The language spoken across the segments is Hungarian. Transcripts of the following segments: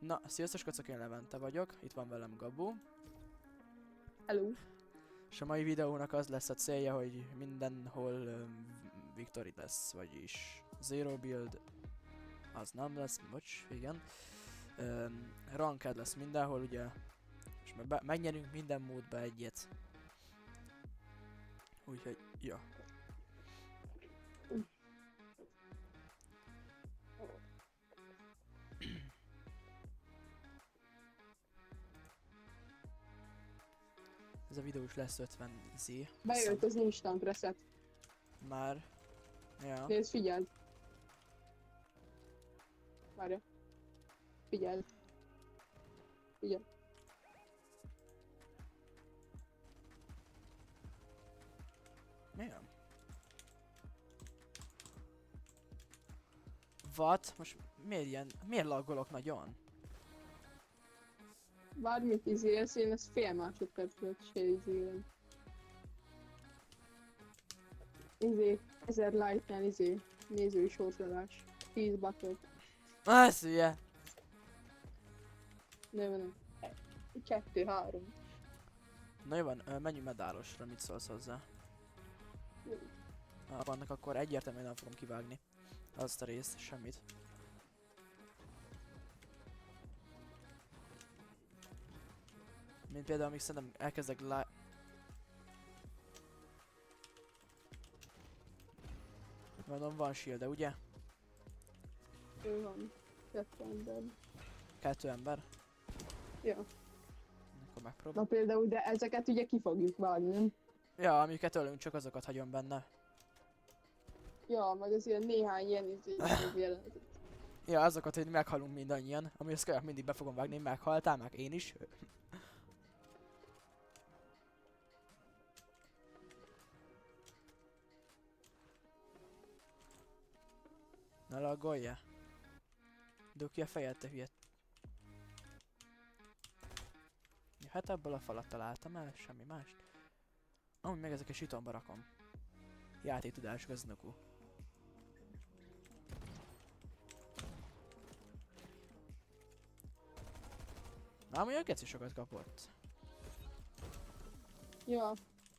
Na, sziasztok kocok, én Levente vagyok, itt van velem Gabu. Hello. És a mai videónak az lesz a célja, hogy mindenhol victory lesz, vagyis zero build, az nem lesz, bocs, igen. Ranked lesz mindenhol, ugye, és megnyerünk minden módba egyet. Úgyhogy, ja. Ez a videó is lesz 50 izé. Bejött az instant reset. Már. Ja. Nézd, figyeld. Várja. Figyeld. Figyeld. Milyen? What? Most miért laggolok nagyon? Bármit izélsz, én ezt fél másodpercet se izélem. Izé, 1000 like-nál izé, nézői sorsolás. 10 batot. Az hülye! Nem. 2, 3. Na jó van, menjünk medálosra, mit szólsz hozzá? Ha vannak, akkor egyértelműen nem fogom kivágni azt a részt, semmit. Mint például, amíg szerintem elkezdek Mondom, van shield-e, ugye? Ő van. 2 ember. 2 ember? Ja. Akkor megpróbálom. Na például, de ezeket ugye ki fogjuk vágni, nem? Ja, amiket ölünk, csak azokat hagyom benne. Ja, meg az ilyen néhány ilyen izé jelenetet. Ja, azokat, hogy meghalunk mindannyian, ami azt kell, mindig be fogom vágni, meghaltál, meg én is. Ne laggolja. Dugd ki a fejed, te hülye. Ja, hát ebből a falat találtam el, semmi mást. Amúgy meg ezeket sitomba rakom. Játéktudás gazdagú. Na, amúgy a geci sokat kapott. Ja,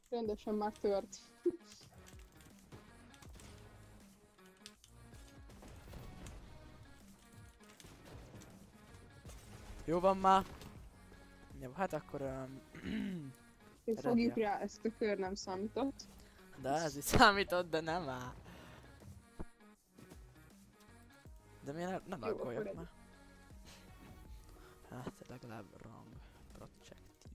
rendesen már tört. Jó van már. Jó, hát akkor... Fogjuk rá, ezt a kör nem számított. De ez is számított, de nem áll. De miért ne laggoljak már? Hát legalább rang protected.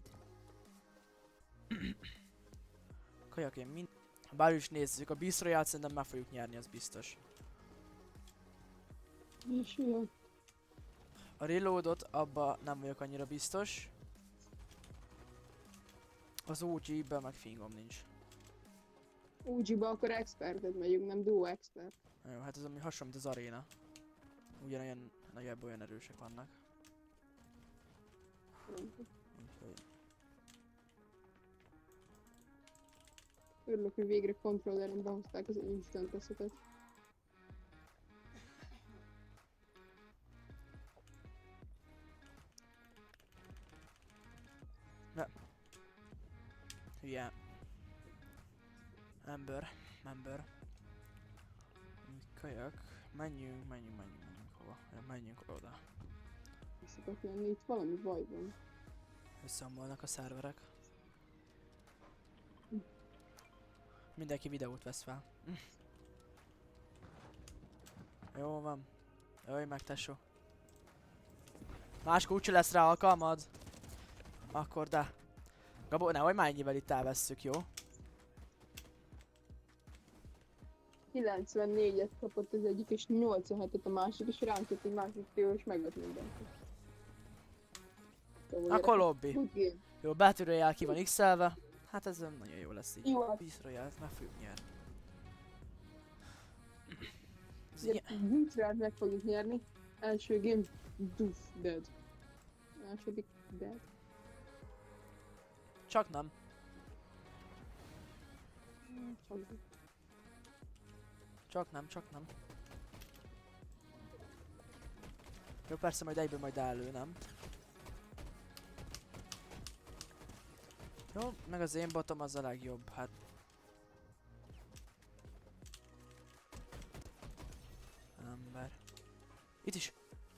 Kajak, én bár is nézzük, a Beast Royale szerintem meg fogjuk nyerni, az biztos. És ilyen. A Reloadot abba nem vagyok annyira biztos. Az OG-ben meg fingom nincs. OG-ba akkor expertet megyünk, nem duo expert. Na jó, hát ez ami hasonló, mint az Arena. Ugyanolyan, nagyjából olyan erősek vannak. Úgyhogy... Örülök, hogy végre kontrolleren behozták az instant resetet. Hülye. Ember. Kajak. Menjünk hova? Ja, menjünk oda. Szokott lenni, itt valami baj van. Összeomolnak a szerverek. Mindenki videót vesz fel. Jó van. Ölj meg, tesó. Máskor úgyse lesz rá alkalmad. Akkor de. Gabó, nehogy már ennyivel itt elvesszük, jó? 94-et kapott az egyik, és 87-et a másik, és ránk jött egy másik tél, és megvet mindenki. Akkor lobby. Good game. Jó, Battle Royale ki van x-elve. Hát ez nagyon jó lesz így. Jó. Beast Royale-t meg fogjuk nyerni. Ez Ugye, ilyen- Wintrát meg fogjuk nyerni. Első game, Doof, dead. Második, dead. Csak nem. Csak nem. Jó, persze majd egyből majd elő, nem? Jó, meg az én botom az a legjobb, hát. Ember. Itt is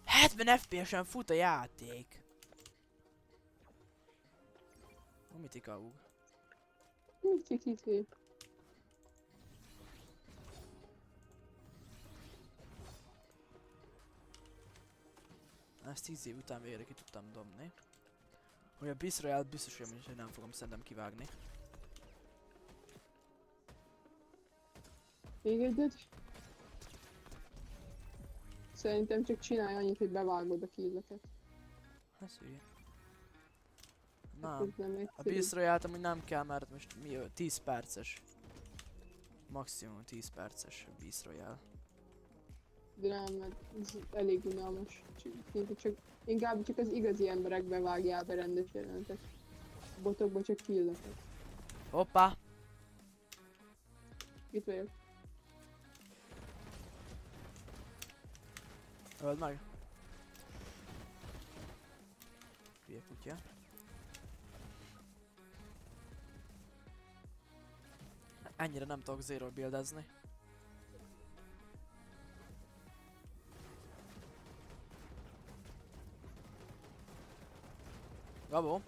70 FPS-en fut a játék. Mitika úg. Kiki. Ezt 10 év után végre ki tudtam dobni. Hogy a Beast Royale biztos, hogy nem fogom szerintem kivágni. Még egyet? Szerintem csak csinálj annyit, hogy bevágod a killeket. Ez hülye. Ez Nem. nem A egyszerű. Beast Royale-t amúgy nem kell, mert most mi 10 perces. Maximum 10 perces a Beast Royale. De nem, mert ez elég unalmas. Inkább csak az igazi emberek bevágják a rendes jelenetet. A botokba csak killeket. Hoppá! Itt vagyok. Öld meg! Hülye kutya. Ennyire nem tudok zero buildezni. Gabó!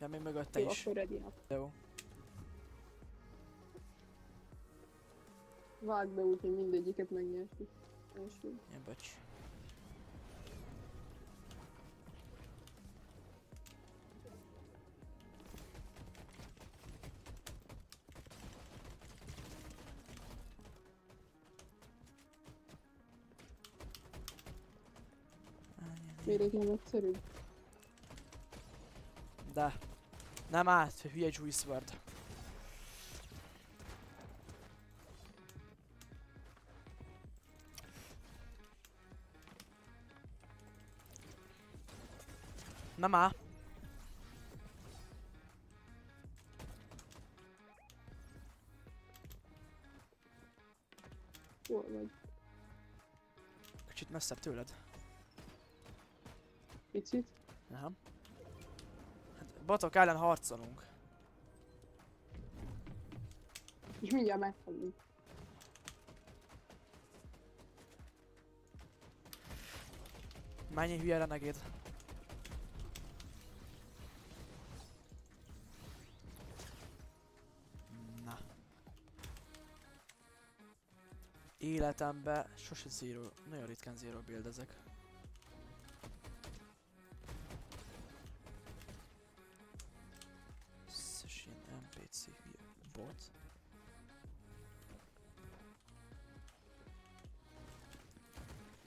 Ja, még mögötte Jó, is. akkor ready up. Jó. Vágd be úgy, hogy mindegyiket megnyertük. Első. Ja, bocs. Miért nem egyszerű? De. Nem át, hülye Juice WRLD. Nem áll. Hol vagy? Kicsit messzebb tőled. Picit? Nem. Hát botok ellen harcolunk. És mindjárt meghalunk. Mennyi hülye renegéd. Na. Életemben sose zero, nagyon ritkán zero buildezek. Összes ilyen NPC hülye bot.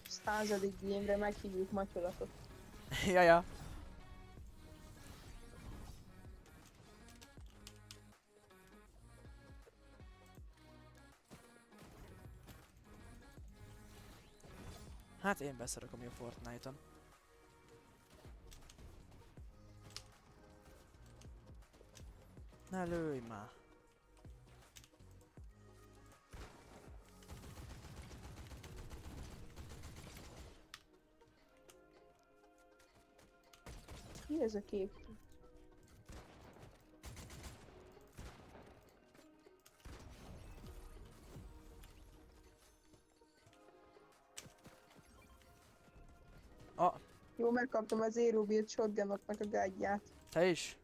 Századik game-re meghívjuk Matyolatot. Jaja. Hát én beszarok ami a Fortnite-on. Ne lőj már. Mi ez a kép? Ah, Jó, megkaptam az Zero Build shotgunoknak a guide-ját. te is?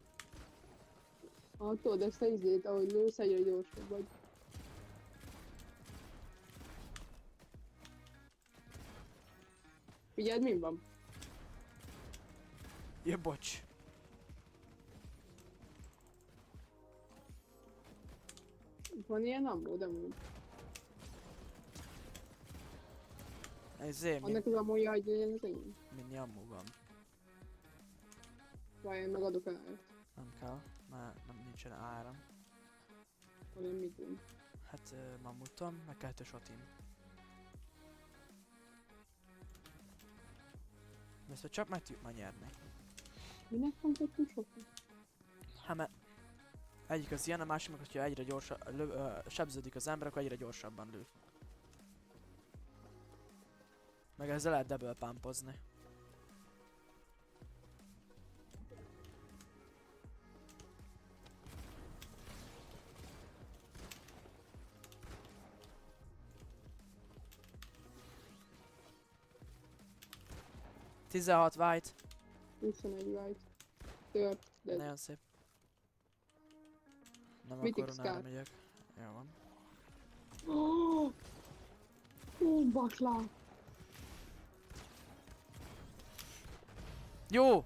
Tudod, ezt a izét, ahogy lősz, egyre gyorsabb vagy. Figyeld, mi van? Ja, bocs. Van ilyen ammó, de amúgy. Ez mi, Annak az ammója, hogy legyen az enyém. mi ammó van. Vajon megadok árat, Nem kell, mert nem nincsen áram. hanem mit van. Hát mamutom, meg 2 shotim. De ezt csak meg tudjuk ma nyerni. Minek van kettő sokat? Hát mert egyik az ilyen, a másik meg, hogyha egyre gyorsabban sebződik az ember, akkor egyre gyorsabban lő. Meg ezzel lehet double pumpozni. Tizenhat white. 21 white. Tört, de Nagyon szép. Nem a Mythic koronára Scar. megyek. Jó van. Baklá. Jó!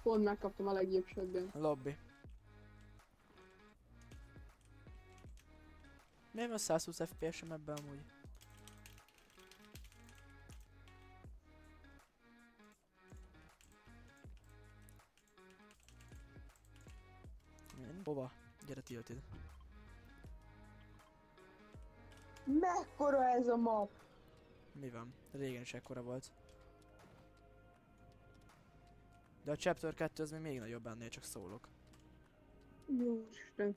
Pont megkaptam a legjobb shotgun. Lobby. Miért van 120 FPS-em ebben amúgy? Hova? Gyere tilted. Mekkora ez a map? Mi van? Régen is ekkora volt. De a Chapter 2 az még nagyobb ennél, csak szólok. Jó Isten.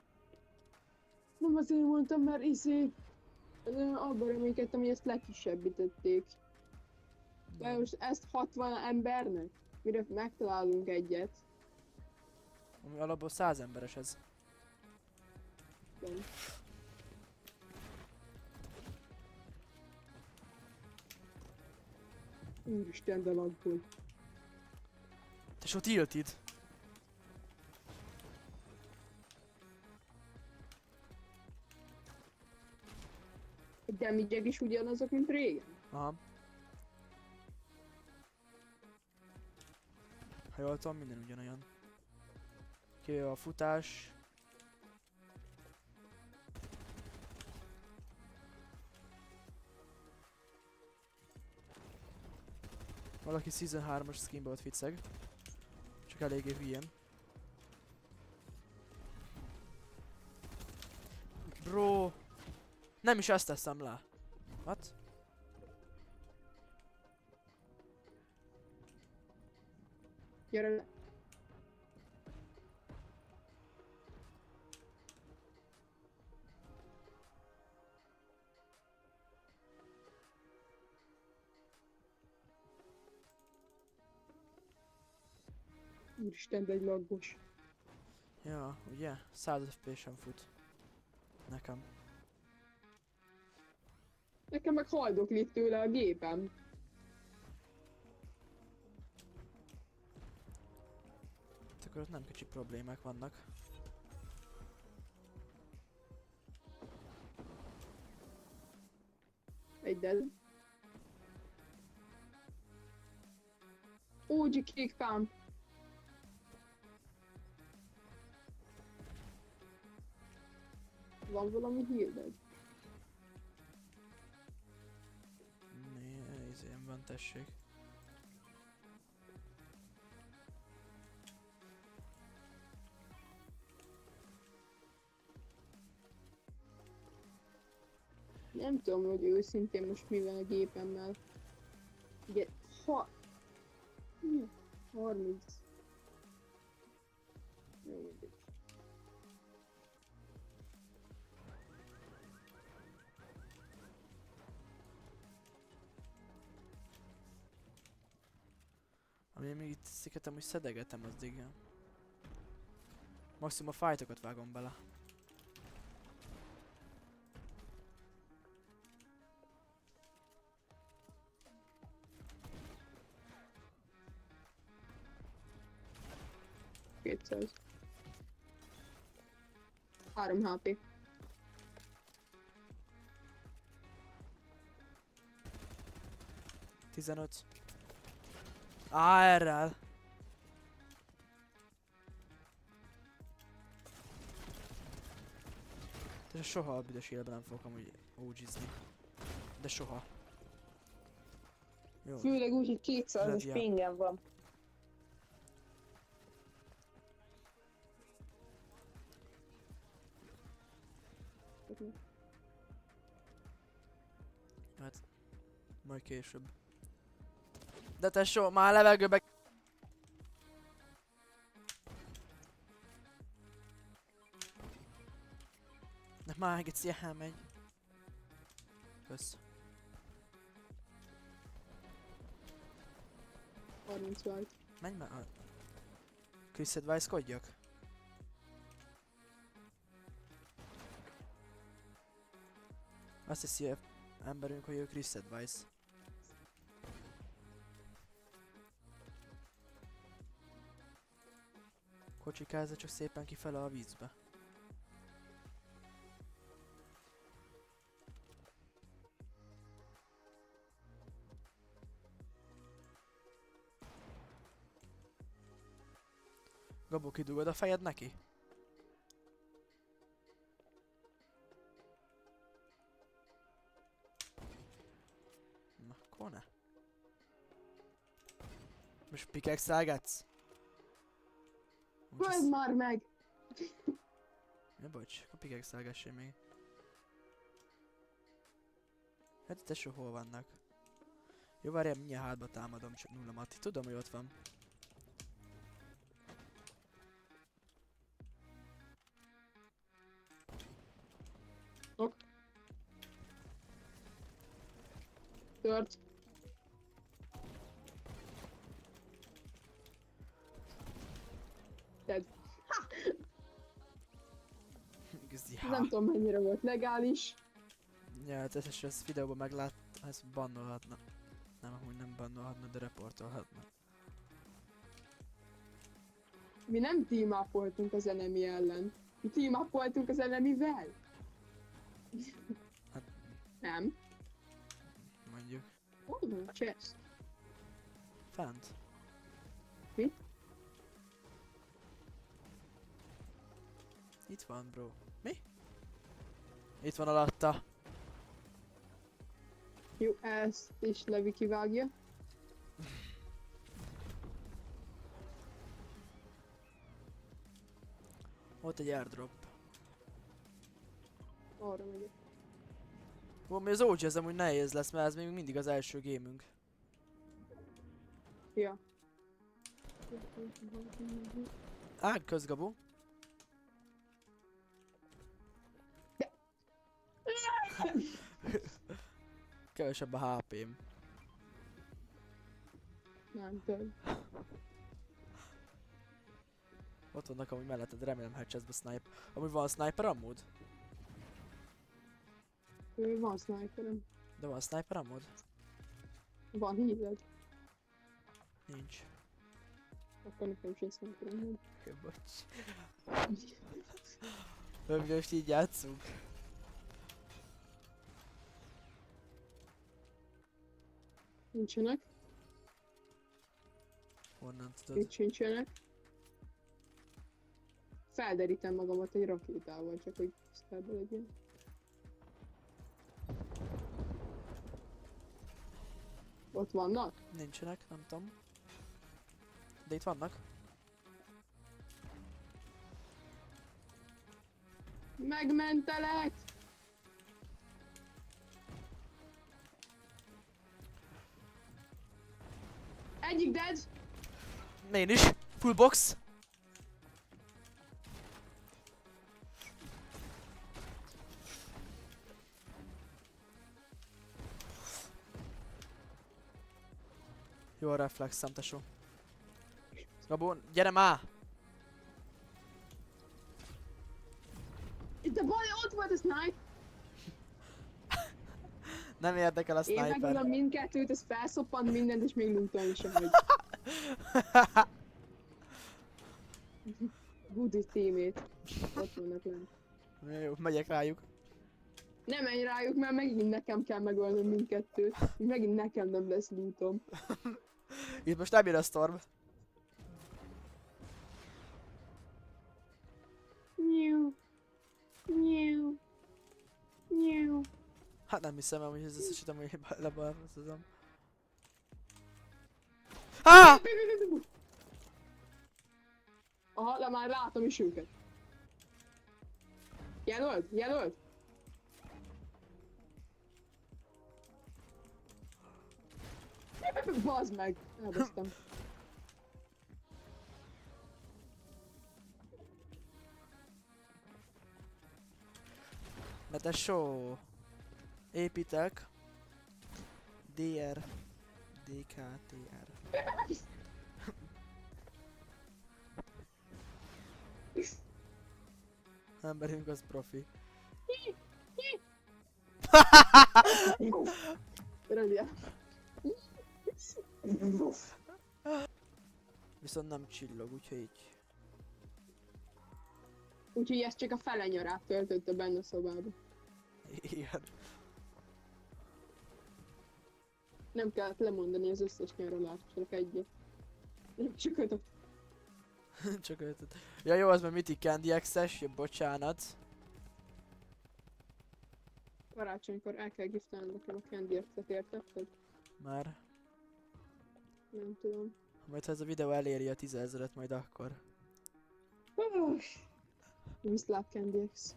Nem azért mondtam, mert abban reménykedtem, hogy ezt lekisebbítették. De most ezt 60 embernek? Mire megtalálunk egyet? Ami alapból 100 emberes ez. Nem. Úristen, de laggol. Te so tilted. A damage-ek is ugyanazok, mint régen? Aha. Ha jól tudom, minden ugyanolyan. Kivéve a futás. Valaki Season 3-as skinbe volt ficeg. Csak eléggé hülyén. Bro! Nem is ezt teszem le. What? Gyere le. Úristen, de egy laggos. Ja, ugye? 100 FPS-en fut. Nekem. Nekem meg haldoklik tőle a gépem. Akkor ott nem kicsi problémák vannak. Egy dead. OG kick pump. Van valami hírded? Izén van, tessék. Nem tudom, hogy őszintén most mi van a gépemmel. Ugye, mi? 30. Jó, mindegy. Ami még itt szigetem, hogy szedegetem, az igen. Maximum a fightokat vágom bele. Kétszáz. 3 HP. Tizenöt. AR-rel. De soha a büdös életben nem fogok amúgy OG-zni. De soha. Jó. Főleg úgy, hogy 200-as Ja. pingem van. Hát, majd később. De tesó, már levegőbe... De már egész ilyen elmegy. Kösz. 30 vált. Menj már. Chris Advice-kodjak? Azt hiszi a emberünk, hogy ő Chris Advice. Kocsikázza csak szépen kifele a vízbe. Gabó, kidugod a fejed neki? Na, akkor ne. Most pickaxe-elgetsz? Hölgy már meg! Ja, bocs, akkor pickaxe-elgessél még. Hát tesó, hol vannak? Jó, várjál, mindjárt hátba támadom, csak nulla Mati. Tudom, hogy ott van. Ok. Tört. Dead. Igazi Nem tudom mennyire volt legális. Ja, hát ezt videóban meglát, ezt bannolhatna. Nem, amúgy nem bannolhatna, de reportolhatna. Mi nem team-upoltunk az enemy ellen. Mi team-upoltunk az enemivel. Hát- Nem. Mondjuk. Hol van a chest? Fent. Mi? Itt van, bro. Mi? Itt van alatta. Jó, ezt is Levi kivágja. Ott egy airdrop. Arra megyek. Ami az OG ez amúgy nehéz lesz, mert ez még mindig az első gémünk. Ja. Ág közgabó. Kevesebb a HP-m. Nem több. Ott vannak amúgy melletted, remélem headshotbe snipe. Amúgy van sniper ammód? Van sniperem. De van sniper ammód? Van hízed. Nincs. Akkor nekem sem sniperem. Jó, bocs. Most így játszunk. Nincsenek. Honnan tudod? Itt sincsenek. Felderítem magamat egy rakétával, csak hogy tisztában legyen. Ott vannak? Nincsenek, nem tudom. De itt vannak. Megmentelek! Egyik dead! Én is. Full box. Jó a reflexem, tesó. Gabó, gyere már! Itt a baj, ott volt a snipe! Nem érdekel a Én sniper. megölöm mindkettőt, ez felszoppant mindent, és még lootolni sem megy. Good teammate. Ott vannak lent. Jó, megyek rájuk. Nem menj rájuk, mert megint nekem kell megölnöm mindkettőt. Megint nekem nem lesz lootom. Itt most nem jön a storm. Nyiu. Nyiu. Nyiu. Hát nem hiszem, hogy ez összesítem, hogy lebalfaszozom. Ah! Aha, de már látom is őket. Jelölt? Jelölt? Bazd meg! Elbasztam. Na tesó! Építek. DR. DKTR. emberünk az profi. Relia. Viszont nem csillog, úgyhogy így. Úgyhogy ezt csak a fele nyarát töltötte benne a szobába. Igen. Nem kellett lemondani az összes nyaralást, csak egyet. Nem csak ötöt. Csak ötöt. Ja jó, az már Mythic Candy Access, ja, bocsánat. Karácsonykor el kell giftelni nekem a Candy Access-et, értetted? Már. Nem tudom. Majd ha ez a videó eléri a 10 000-et, majd akkor. Viszlát Candy X.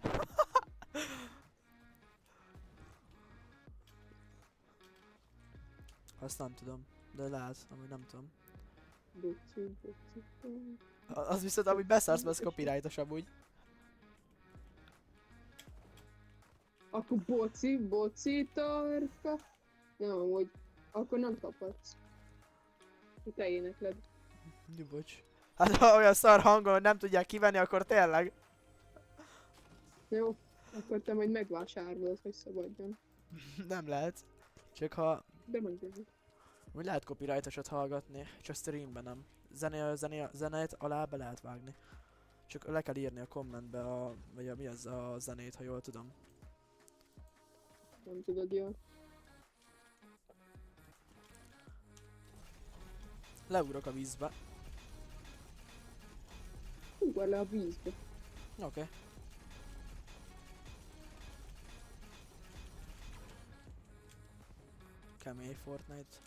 Azt nem tudom. De lehet, amúgy nem tudom. Boci. Az viszont amúgy beszarsz, mert az copyrightos amúgy. Akkor boci torka. Nem, amúgy. Akkor nem kaphatsz. Te énekled. Bocs. Hát ha olyan szar hangon, hogy nem tudják kivenni, akkor tényleg. Jó, akkor te majd megvásárolod, hogy szabadjon. Nem lehet. Csak ha... De mondjuk. Úgy lehet copyrightosat hallgatni, csak streamben nem. Zenét alá be lehet vágni. Csak le kell írni a kommentbe mi az a zenét, ha jól tudom. Nem tudod jól. Leugrok a vízbe. Ugor le a vízbe. Oké. Kemény Fortnite.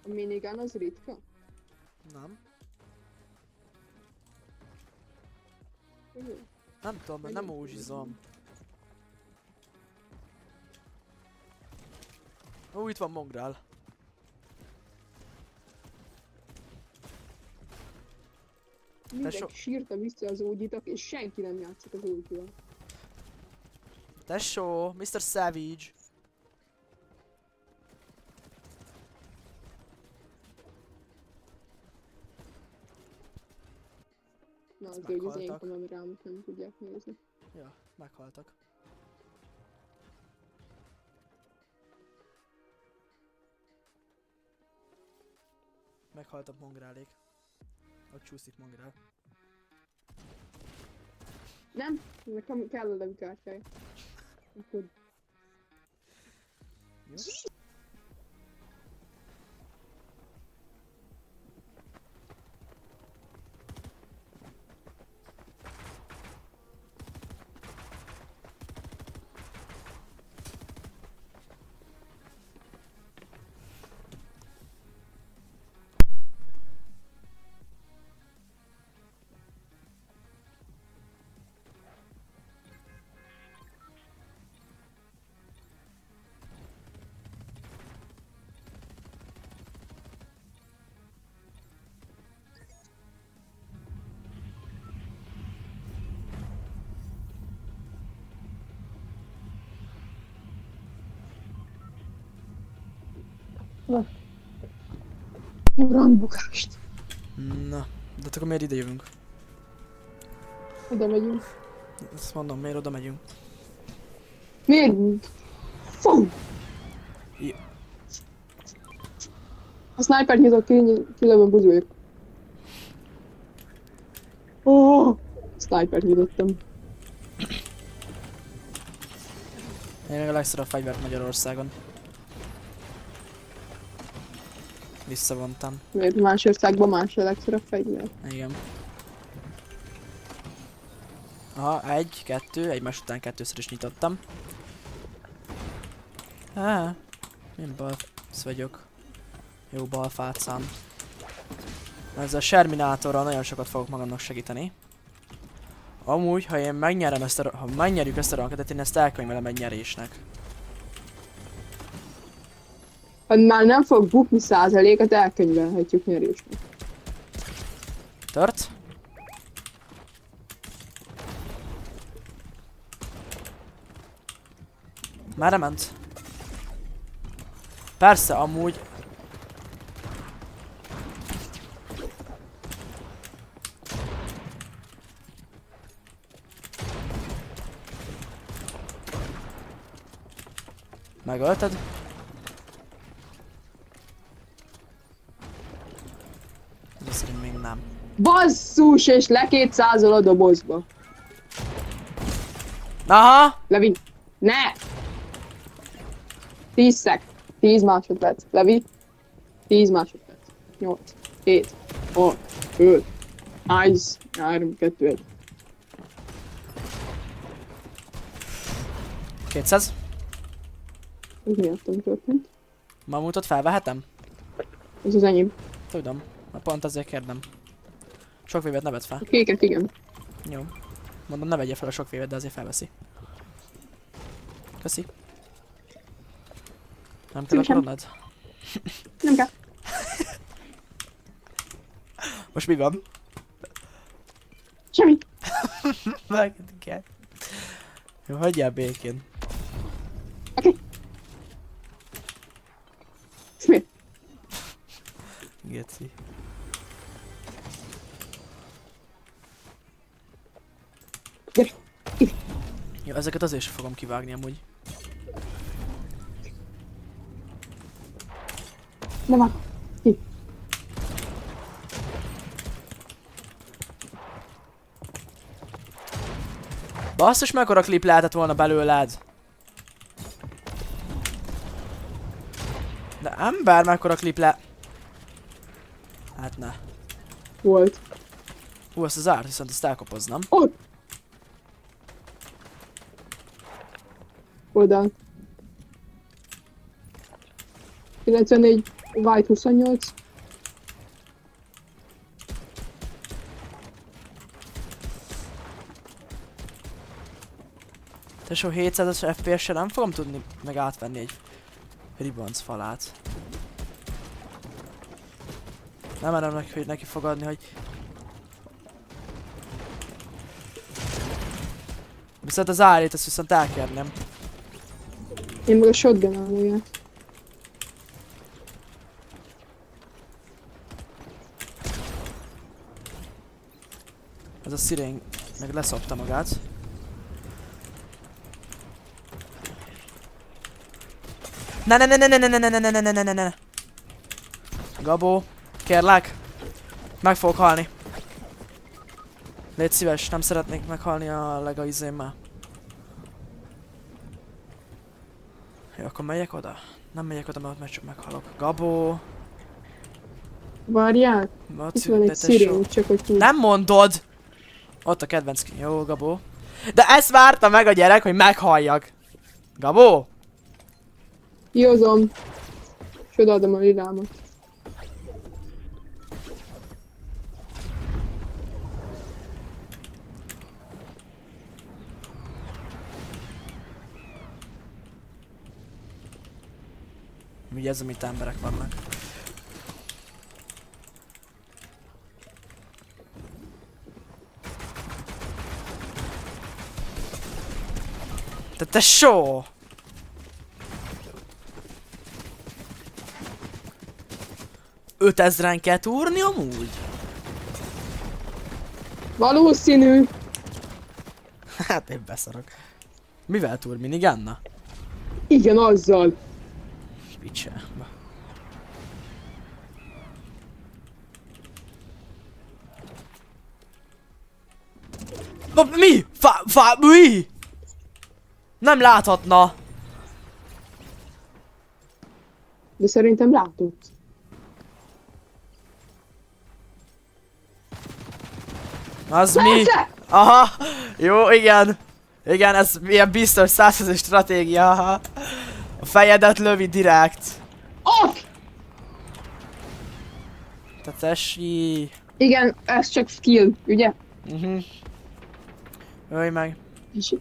A minigán az ritka? Nem. Jó. Nem tudom, mert nem ózsizom. Ó, itt van Mongrál. Mindenki sírta vissza az ógyitak, és senki nem játszik az ógyival. Tesó, Mr. Savage. Na, Ezt az hogy az én meghaltak. kamerámat nem tudják nézni. Ja, meghaltak. Meghaltak Mongrálék. Ott csúszik Mongrál. Nem? Nekem kell a levükártyája. Akkor Jó? rangbukást. Na, de akkor miért ide jövünk? Oda megyünk. Azt mondom, miért oda megyünk? Miért? Fum! Ja. A sniper nyitott kilövöm buzuljak. Sniper nyitottam. Én a legszorabb fegyvert Magyarországon. Visszavontam. Miért más országban más a legszorobb fegyver? Igen. Aha, egy, kettő, egymás után kettőször is nyitottam. Én balfasz vagyok. Jó balfácám. Ezzel a Sherminátorral nagyon sokat fogok magamnak segíteni. Amúgy, ha én megnyerem ha megnyerjük ezt a rankedet, én ezt elkönyvelem egy nyerésnek. Ha már nem fog bukni százalékot, elkönyvelhetjük nyerésnek. Tört? Merre ment? Persze, amúgy... Megölted? De szerint még nem. Basszus, és le 200-ol a dobozba. Aha! Levi, ne! 10 szek. 10 másodperc. Levi. 10 másodperc. 8, 7, 6, 5, 1, 3, 2, 1. 200. Ez miattam történt. Mamutot felvehetem? Ez az enyém. Tudom. Pont azért kérdem. Sok vévet ne vedd fel. A kéket igen. Jó. Mondom, ne vegye fel a sok vévet, de azért felveszi. Köszi. Nem kell a Szívesen. koronad? Nem kell. Most mi van? Semmi. Meg kell. Jó, hagyjál békén. Oké. Ez mi? Geci. Gyere. Ide. Jó, ezeket azért sem fogom kivágni amúgy. Ne vág. Ki. Basszus, mekkora klip lehetett volna belőled? De ember, mekkora klip le... Hát ne. Volt. Azt az árt, viszont ezt elkopoznám. Ott. Oldal. 94, White 28. Tesó 700-as FPS-sel nem fogom tudni meg átvenni egy ribanc falát. Nem merem neki, hogy neki fogadni, hogy... Viszont az árét, ezt viszont elkérném. Én meg a shotgun-nal múlja. Ez a szirén meg leszopta magát. Ne. Gabó, kérlek. Meg fogok halni. Légy szíves, nem szeretnék meghalni a legaizémmel. Jó, akkor megyek oda? Nem megyek oda, mert ott meg csak meghalok. Gabó. Várjál? Itt van egy szirén, csak hogy tud. Nem mondod! Ott a kedvenc ki. Jó, Gabó. De ezt várta meg a gyerek, hogy meghalljak. Gabó? Józom. És odaadom a lilámat. Vigyázzam, itt emberek vannak. Te tesó! Ötezren kell túrni amúgy? Valószínű. Hát én beszarok. Mivel túr? Miniganna? Igen, azzal. Picse. Mi? Mi? Nem láthatna. De szerintem látott. Az mi? Persze! Aha! Jó, igen. Igen, ez ilyen biztos 100% stratégia, aha. A fejedet lövi direkt. Ott! Te tesi. Igen, ez csak skill, ugye? Ölj meg. És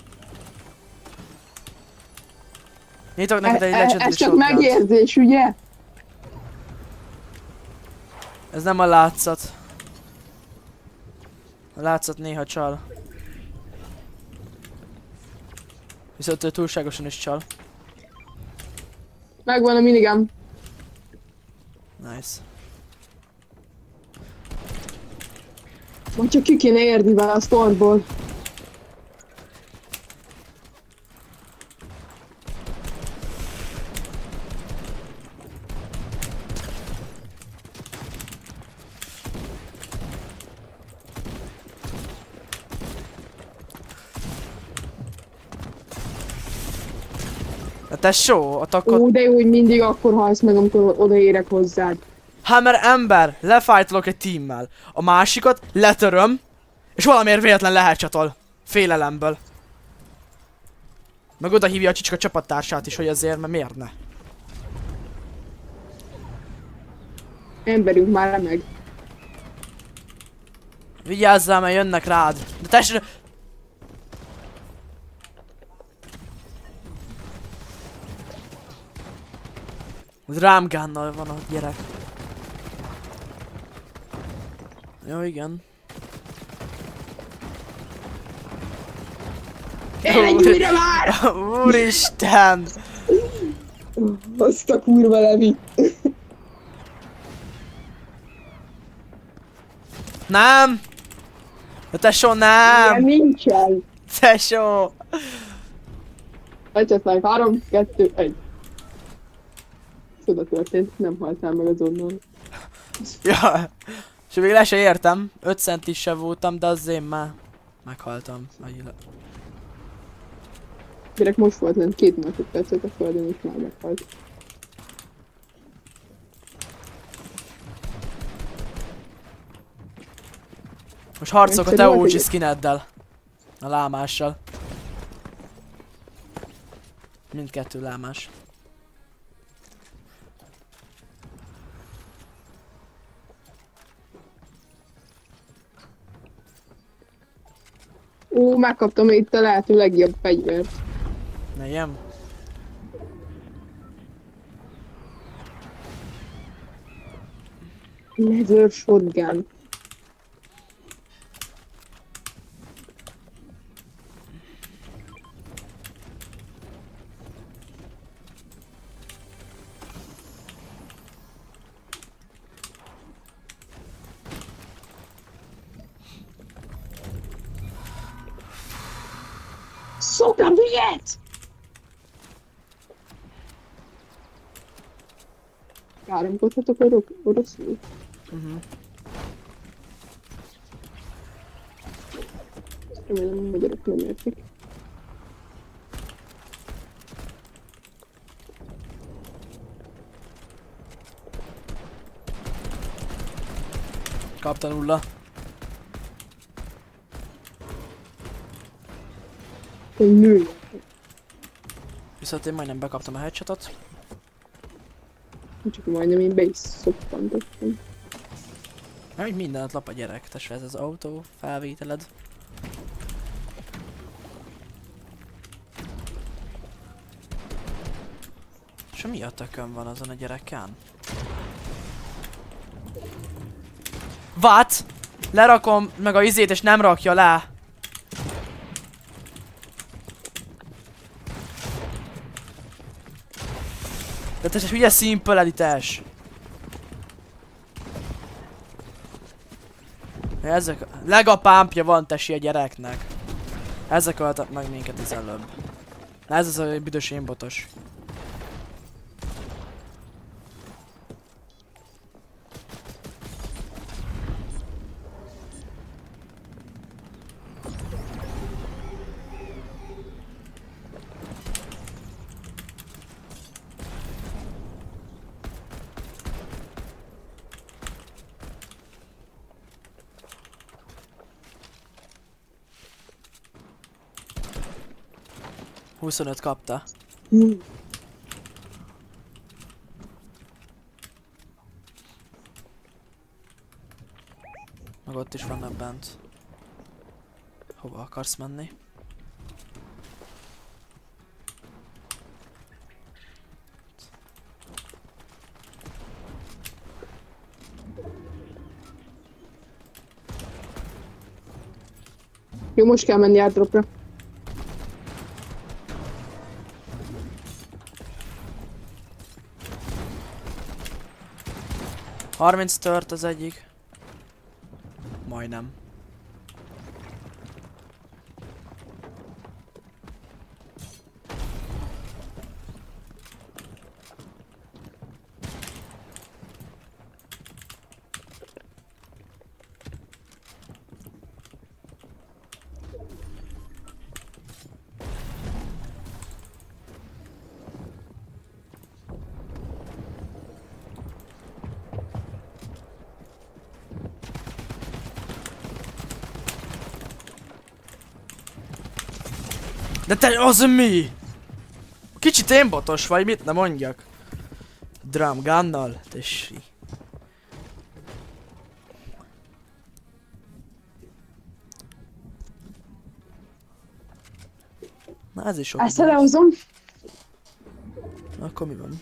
Nyitok neked egy legendary ez csak shotgunt. megérzés, ugye? Ez nem a látszat. A látszat néha csal. Viszont ő túlságosan is csal. Megvan a minigám. Nice. Majd csak ki kéne érni vele a stormból. De tesó, ott akkor... Ó, de jó, hogy mindig akkor halsz meg, amikor odaérek hozzád. Hát mert ember, lefájtolok egy teammel. A másikat letöröm, és valamiért véletlen leheadshotol. Félelemből. Meg oda hívja a csicska csapattársát is, hogy azért, mert miért ne? Emberünk már remeg. Vigyázzál, mert jönnek rád. De tesó... Rám gunnal van a gyerek. Jó, igen. Egy újra már! Úristen! Azt a kurva Levi. Nem! De tesó, Ilyen nem! nincsen. Tesó! Ecsetlen 3, 2, 1. Csoda történt, nem haltál meg azonnal. Ja. És még le se értem. 5 centis se voltam, de azért már meghaltam. Gyerek most volt lent 2 másodpercet a földön, és már meghalt. Most harcolok a Egyszerű te volt, OG hogy- skineddel. A lámással. Mindkettő lámás. Ó, megkaptam itt a lehető legjobb fegyvert. Nejem? Laser shotgun. Szoktam ilyet! Káromkodhatok oroszul? Remélem, a magyarok nem értik. Kapta nulla. Egy nő. Viszont én majdnem bekaptam a headshotot. Csak majdnem én be is szoppantottam. Mert mindent lap a gyerek, tesó, ez az autó felvételed. És mi a tökön van azon a gyereken? What? Lerakom meg a izét és nem rakja le. De te ugye simple edites. Ezek... Legapámpja van tesi a gyereknek. Ezek öltek meg minket az előbb. Na ez az a büdös énbotos. Huszonöt kapta. Meg ott is vannak bent. Hova akarsz menni? Jó, most kell menni átdropra. Harminc tört az egyik. Majdnem. De te, az mi? Kicsit én botos vagy, mit ne mondjak? Drum gunnal, tessi. Na ez is sok. Ezt lehozom. Akkor mi van?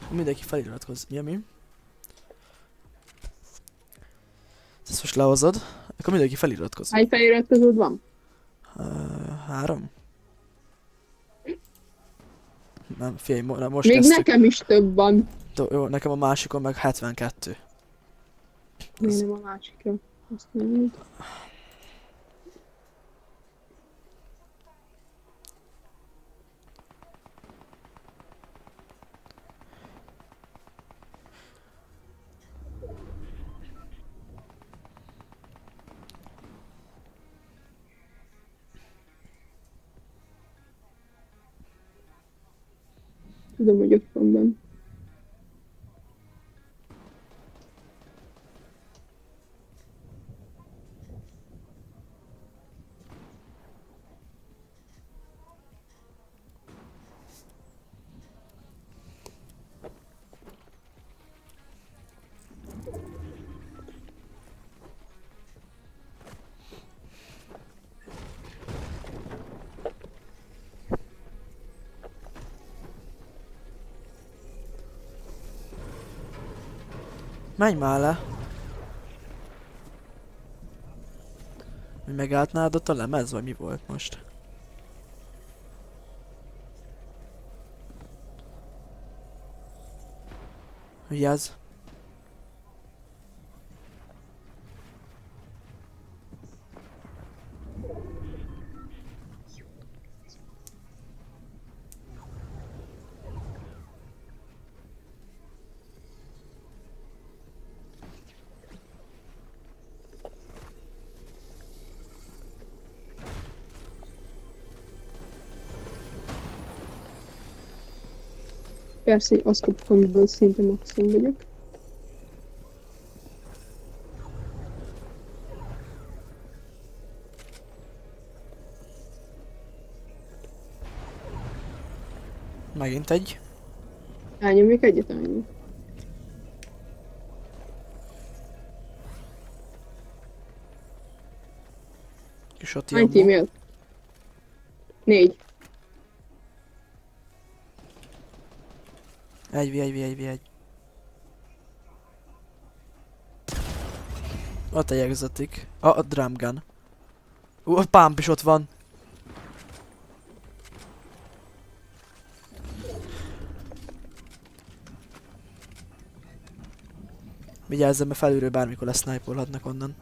Mindenki feliratkozz. Mi a mi? Ezt most lehozod, akkor mindenki feliratkozz. Hány feliratkozód van? 3? Nem, figyelj, most Még kezdtük. nekem is több van. Jó, nekem a másikon meg 72. Miért nem a másikra? Azt mondjuk. Tudom, hogy ott van benne. Menj már le. Mi megállt nálad ott a lemez, vagy mi volt most? Vigyázz. Persze, hogy azt kapok, amiből szinte maximum vagyok. Megint egy. Elnyomjuk egyet, elnyomjuk. Kis ott Hány tím jött? 4. 1v1. Ott egy exotic. A drum gun. A pump is ott van. Vigyázzam, mert felülről bármikor lesznájpolhatnak onnan.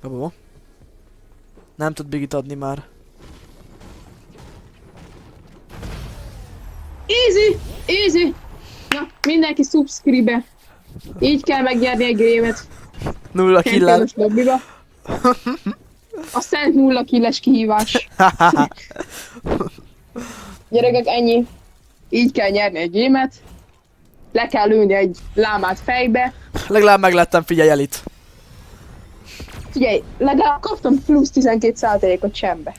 Babó. Nem tud bigit adni már. Easy! Easy! Na, mindenki subscribe. Így kell megnyerni egy gémet. 0 kill-el. Championos lobbiba. A szent 0 killes kihívás. Gyerekek, ennyi. Így kell nyerni egy gémet. Le kell lőni egy lámát fejbe. Legalább meglettem, figyelj el itt. Figyelj, legalább kaptam plusz 12%-ot sembe.